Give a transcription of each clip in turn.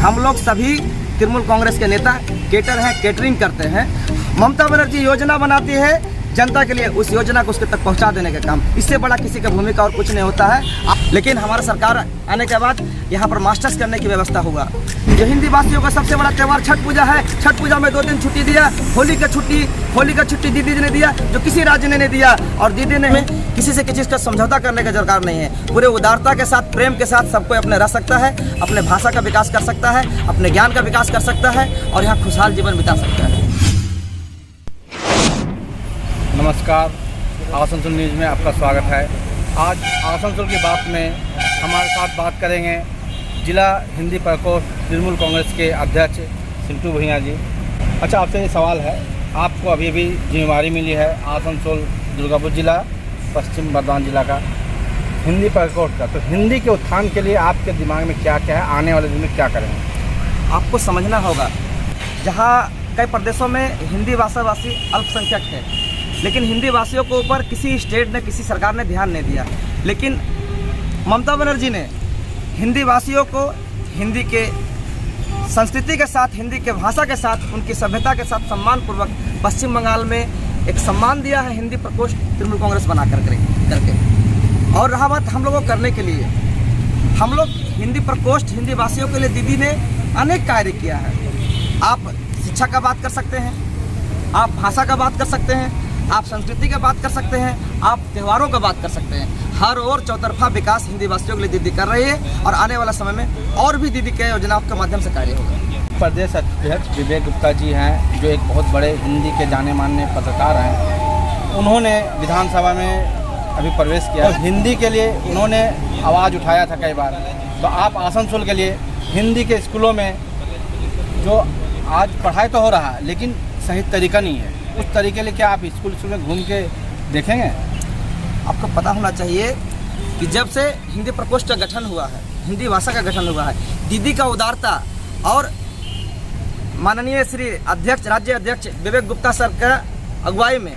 हम लोग सभी तृणमूल कांग्रेस के नेता केटर हैं, केटरिंग करते हैं। ममता बनर्जी योजना बनाती है जनता के लिए, उस योजना को उसके तक पहुंचा देने का काम, इससे बड़ा किसी का भूमिका और कुछ नहीं होता है। लेकिन हमारा सरकार आने के बाद यहाँ पर मास्टर्स करने की व्यवस्था होगा। जो हिंदी भाषियों का सबसे बड़ा त्यौहार छठ पूजा है, छठ पूजा में 2 दिन छुट्टी दिया। होली का छुट्टी दीदी ने दिया, जो किसी राज्य ने नहीं दिया। और दीदी ने किसी से किसी का समझौता करने का दरकार नहीं है। पूरे उदारता के साथ, प्रेम के साथ सबको अपने रह सकता है, अपने भाषा का विकास कर सकता है, अपने ज्ञान का विकास कर सकता है और यहाँ खुशहाल जीवन बिता सकता है। नमस्कार, आसनसोल न्यूज़ में आपका स्वागत है। आज आसनसोल की बात में हमारे साथ बात करेंगे जिला हिंदी प्रकोष्ठ तृणमूल कांग्रेस के अध्यक्ष सिंटू भैया जी। अच्छा, आपसे ये सवाल है, आपको अभी भी जिम्मेवारी मिली है आसनसोल दुर्गापुर जिला पश्चिम बर्धमान जिला का हिंदी प्रकोष्ठ का, तो हिंदी के उत्थान के लिए आपके दिमाग में क्या क्या है, आने वाले दिन में क्या करेंगे? आपको समझना होगा, जहाँ कई प्रदेशों में हिंदी भाषाभाषी अल्पसंख्यक है, लेकिन हिंदी भाषियों के ऊपर किसी स्टेट ने, किसी सरकार ने ध्यान नहीं दिया। लेकिन ममता बनर्जी ने हिंदी भाषियों को हिंदी के संस्कृति के साथ, हिंदी के भाषा के साथ, उनकी सभ्यता के साथ सम्मानपूर्वक पश्चिम बंगाल में एक सम्मान दिया है हिंदी प्रकोष्ठ तृणमूल कांग्रेस बना करके। और रहा बात हम लोगों को करने के लिए, हम लोग हिंदी प्रकोष्ठ, हिंदी भाषियों के लिए दीदी ने अनेक कार्य किया है। आप शिक्षा का बात कर सकते हैं, आप भाषा का बात कर सकते हैं, आप संस्कृति की बात कर सकते हैं, आप त्योहारों का बात कर सकते हैं। हर ओर चौतरफा विकास हिंदी भाषियों के लिए दीदी कर रही है और आने वाला समय में और भी दीदी के योजनाओं के माध्यम से कार्य होगा। प्रदेश अध्यक्ष विवेक गुप्ता जी हैं, जो एक बहुत बड़े हिंदी के जाने माने पत्रकार हैं। उन्होंने विधानसभा में अभी प्रवेश किया, हिंदी के लिए उन्होंने आवाज़ उठाया था कई बार। तो आप आसनसोल के लिए हिंदी के स्कूलों में जो आज पढ़ाई तो हो रहा है लेकिन सही तरीका नहीं है, उस तरीके लिए क्या आप स्कूल में घूम के देखेंगे? आपको पता होना चाहिए कि जब से हिंदी प्रकोष्ठ का गठन हुआ है, हिंदी भाषा का गठन हुआ है, दीदी का उदारता और माननीय श्री अध्यक्ष, राज्य अध्यक्ष विवेक गुप्ता सर का अगुवाई में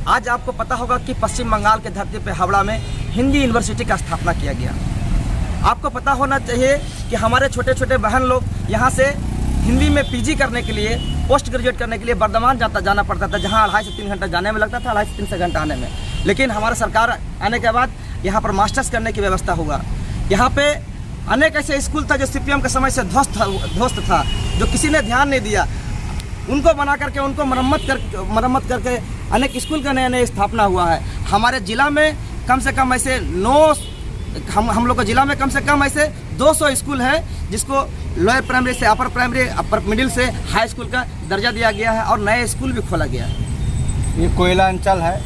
आज आपको पता होगा कि पश्चिम बंगाल के धरती पर हावड़ा में हिंदी यूनिवर्सिटी का स्थापना किया गया। आपको पता होना चाहिए कि हमारे छोटे छोटे बहन लोग यहाँ से हिंदी में पीजी करने के लिए, पोस्ट ग्रेजुएट करने के लिए बर्धमान जाना पड़ता था, जहाँ 2.5 से 3 घंटा जाने में लगता था, 2.5 से 3 घंटा आने में। लेकिन हमारा सरकार आने के बाद यहाँ पर मास्टर्स करने की व्यवस्था हुआ। यहाँ पे अनेक ऐसे स्कूल था जो सीपीएम के समय से ध्वस्त था, जो किसी ने ध्यान नहीं दिया। उनको बना करके, उनको मरम्मत करके अनेक स्कूल का नया स्थापना हुआ है। हमारे जिला में कम से कम ऐसे हम लोग के जिला में कम से कम ऐसे 200 स्कूल है जिसको लोअर प्राइमरी से अपर प्राइमरी, अपर मिडिल से हाई स्कूल का दर्जा दिया गया है और नए स्कूल भी खोला गया है। ये कोयला अंचल है,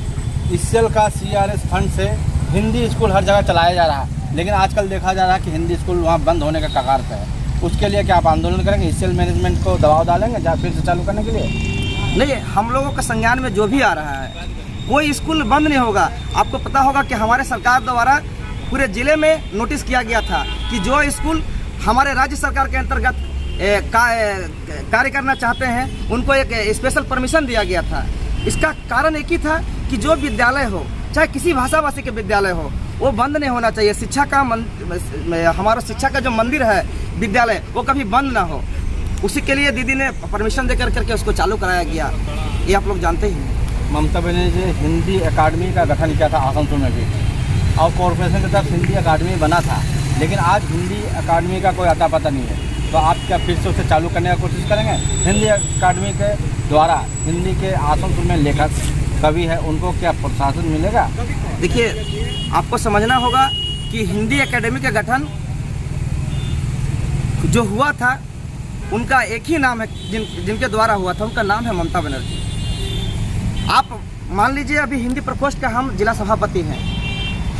इससेल का सीआरएस फंड से हिंदी स्कूल हर जगह चलाया जा रहा है, लेकिन आजकल देखा जा रहा है कि हिंदी स्कूल वहाँ बंद होने का कगार पे है। उसके लिए क्या आप आंदोलन करेंगे? इससेल मैनेजमेंट को दबाव डालेंगे या फिर से चालू करने के लिए? नहीं, हम लोगों का संज्ञान में जो भी आ रहा है, कोई स्कूल बंद नहीं होगा। आपको पता होगा कि हमारे सरकार द्वारा पूरे ज़िले में नोटिस किया गया था कि जो स्कूल हमारे राज्य सरकार के अंतर्गत कार्य करना चाहते हैं उनको एक स्पेशल परमिशन दिया गया था। इसका कारण एक ही था कि जो विद्यालय हो, चाहे किसी भाषाभाषी के विद्यालय हो, वो बंद नहीं होना चाहिए। शिक्षा का हमारा शिक्षा का जो मंदिर है, विद्यालय, वो कभी बंद ना हो। उसी के लिए दीदी ने परमिशन देकर करके उसको चालू कराया गया, ये आप लोग जानते ही हैं। ममता बनर्जी ने हिंदी अकादमी का गठन किया था आसनसोल में भी, और कॉरपोरेशन के तरफ हिंदी अकादमी बना था, लेकिन आज हिंदी अकादमी का कोई अता पता नहीं है। तो आप क्या फिर से उसे चालू करने का कोशिश करेंगे? हिंदी अकादमी के द्वारा हिंदी के आसनसोल में लेखक कवि है, उनको क्या प्रोत्साहन मिलेगा? देखिए, आपको समझना होगा कि हिंदी अकादमी का गठन जो हुआ था, उनका एक ही नाम है, जिनके द्वारा हुआ था, उनका नाम है ममता बनर्जी। आप मान लीजिए अभी हिंदी प्रकोष्ठ का हम जिला सभापति हैं,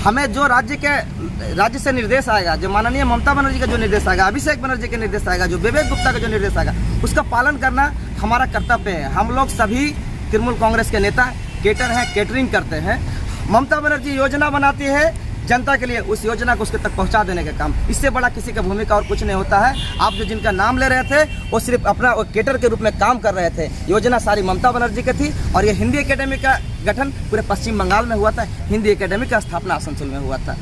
हमें जो राज्य से निर्देश आएगा, जो माननीय ममता बनर्जी का जो निर्देश आएगा, अभिषेक बनर्जी का निर्देश आएगा, जो विवेक गुप्ता का जो निर्देश आएगा, उसका पालन करना हमारा कर्तव्य है। हम लोग सभी तृणमूल कांग्रेस के नेता केटर हैं, केटरिंग करते हैं। ममता बनर्जी योजना बनाती है जनता के लिए, उस योजना को उसके तक पहुंचा देने का काम, इससे बड़ा किसी का भूमिका और कुछ नहीं होता है। आप जो जिनका नाम ले रहे थे वो सिर्फ अपना केटर के रूप में काम कर रहे थे। योजना सारी ममता बनर्जी की थी और ये हिंदी एकेडमी का गठन पूरे पश्चिम बंगाल में हुआ था, हिंदी एकेडमी का स्थापना आसनसोल में हुआ था।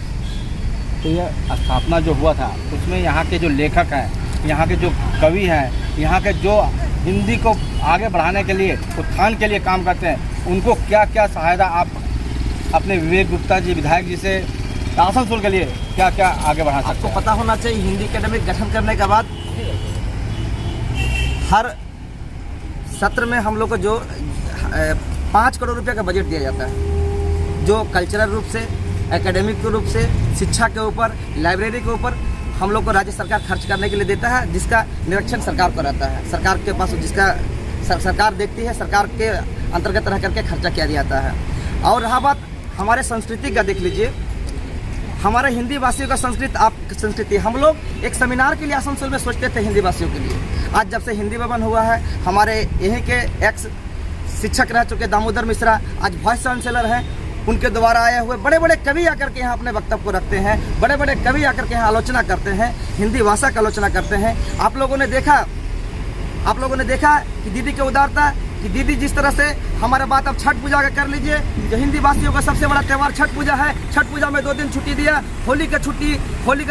तो यह स्थापना जो हुआ था उसमें यहाँ के जो लेखक हैं यहाँ के जो कवि हैं, यहाँ के जो हिंदी को आगे बढ़ाने के लिए, उत्थान के लिए काम करते हैं, उनको क्या क्या सहायता आप अपने विवेक गुप्ता जी विधायक जी से आसनसोल के लिए क्या क्या आगे बढ़ा सकते हैं? आपको पता होना चाहिए, हिंदी एकेडमी गठन करने के बाद हर सत्र में हम लोग को जो 5 करोड़ रुपए का बजट दिया जाता है, जो कल्चरल रूप से, एकेडमिक रूप से, शिक्षा के ऊपर, लाइब्रेरी के ऊपर हम लोग को राज्य सरकार खर्च करने के लिए देता है, जिसका निरीक्षण सरकार को रहता है। सरकार के पास जिसका सरकार देखती है, सरकार के अंतर्गत रह करके खर्चा किया जाता है। और रहा बात हमारे संस्कृति का, देख लीजिए हमारे हिंदी भाषियों का संस्कृति हम लोग एक सेमिनार के लिए आसनसोल में सोचते थे हिंदी भाषियों के लिए। आज जब से हिंदी भवन हुआ है, हमारे यहीं के एक्स शिक्षक रह चुके दामोदर मिश्रा आज वाइस चांसलर हैं, उनके द्वारा आए हुए बड़े बड़े कवि आकर के यहाँ अपने वक्तव्य को रखते हैं, बड़े बड़े कवि आकर के यहाँ आलोचना करते हैं, हिंदी भाषा का आलोचना करते हैं। आप लोगों ने देखा कि दीदी की उदारता, कि दीदी जिस तरह से हमारा बात अब छठ पूजा का कर लीजिए, जो हिंदी भाषियों का सबसे बड़ा त्यौहार छठ पूजा है। छठ पूजा में 2 दिन छुट्टी दिया, होली का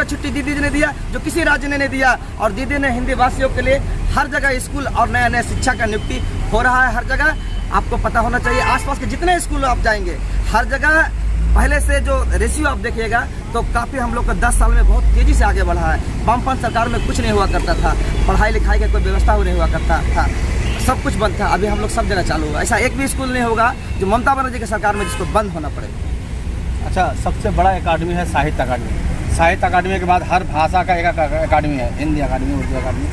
छुट्टी दीदी ने दिया, जो किसी राज्य ने नहीं दिया। और दीदी ने हिंदी भाषियों के लिए हर जगह स्कूल और नया नया शिक्षा का नियुक्ति हो रहा है हर जगह। आपको पता होना चाहिए, आसपास के जितने स्कूल आप जाएंगे, हर जगह पहले से जो रेशियो आप देखिएगा तो काफ़ी हम लोग का 10 साल में बहुत तेज़ी से आगे बढ़ा है। वामपंथ सरकार में कुछ नहीं हुआ करता था, पढ़ाई लिखाई का कोई व्यवस्था नहीं हुआ करता था, सब कुछ बंद था। अभी हम लोग सब जगह चालू हुआ। ऐसा एक भी स्कूल नहीं होगा जो ममता बनर्जी की सरकार में जिसको बंद होना पड़े। अच्छा, सबसे बड़ा अकादमी है साहित्य अकादमी। साहित्य अकादमी के बाद हर भाषा का एक अकादमी है, हिंदी अकादमी, उर्दू अकादमी,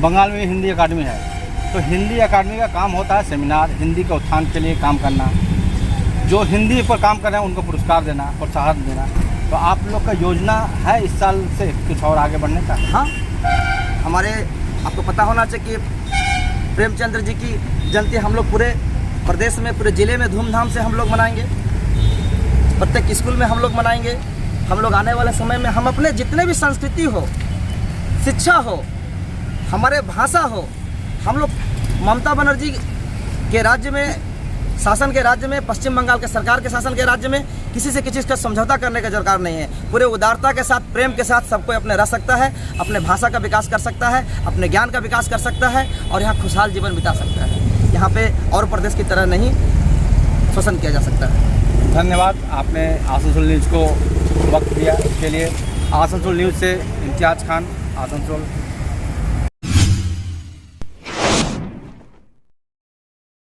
बंगाल में हिंदी अकादमी है। तो हिंदी अकादमी का काम होता है सेमिनार, हिंदी के उत्थान के लिए काम करना, जो हिंदी पर काम कर रहे हैं उनको पुरस्कार देना, प्रोत्साहन देना। तो आप लोग का योजना है इस साल से कुछ और आगे बढ़ने का? हाँ, हमारे आपको पता होना चाहिए कि प्रेमचंद्र जी की जयंती हम लोग पूरे प्रदेश में, पूरे ज़िले में धूमधाम से हम लोग मनाएंगे, प्रत्येक स्कूल में हम लोग मनाएंगे। हम लोग आने वाले समय में हम अपने जितने भी संस्कृति हो, शिक्षा हो, हमारे भाषा हो, हम लोग ममता बनर्जी के राज्य में, शासन के राज्य में, पश्चिम बंगाल के सरकार के शासन के राज्य में किसी से किसी का समझौता करने का दरकार नहीं है। पूरे उदारता के साथ, प्रेम के साथ सब कोई अपने रह सकता है, अपने भाषा का विकास कर सकता है, अपने ज्ञान का विकास कर सकता है और यहाँ खुशहाल जीवन बिता सकता है। यहाँ पे और प्रदेश की तरह नहीं शोषण किया जा सकता है। धन्यवाद, आपने आसनसोल न्यूज़ को वक्त दिया। इसके लिए आसनसोल न्यूज़ से इम्तियाज़ खान, आसनसोल।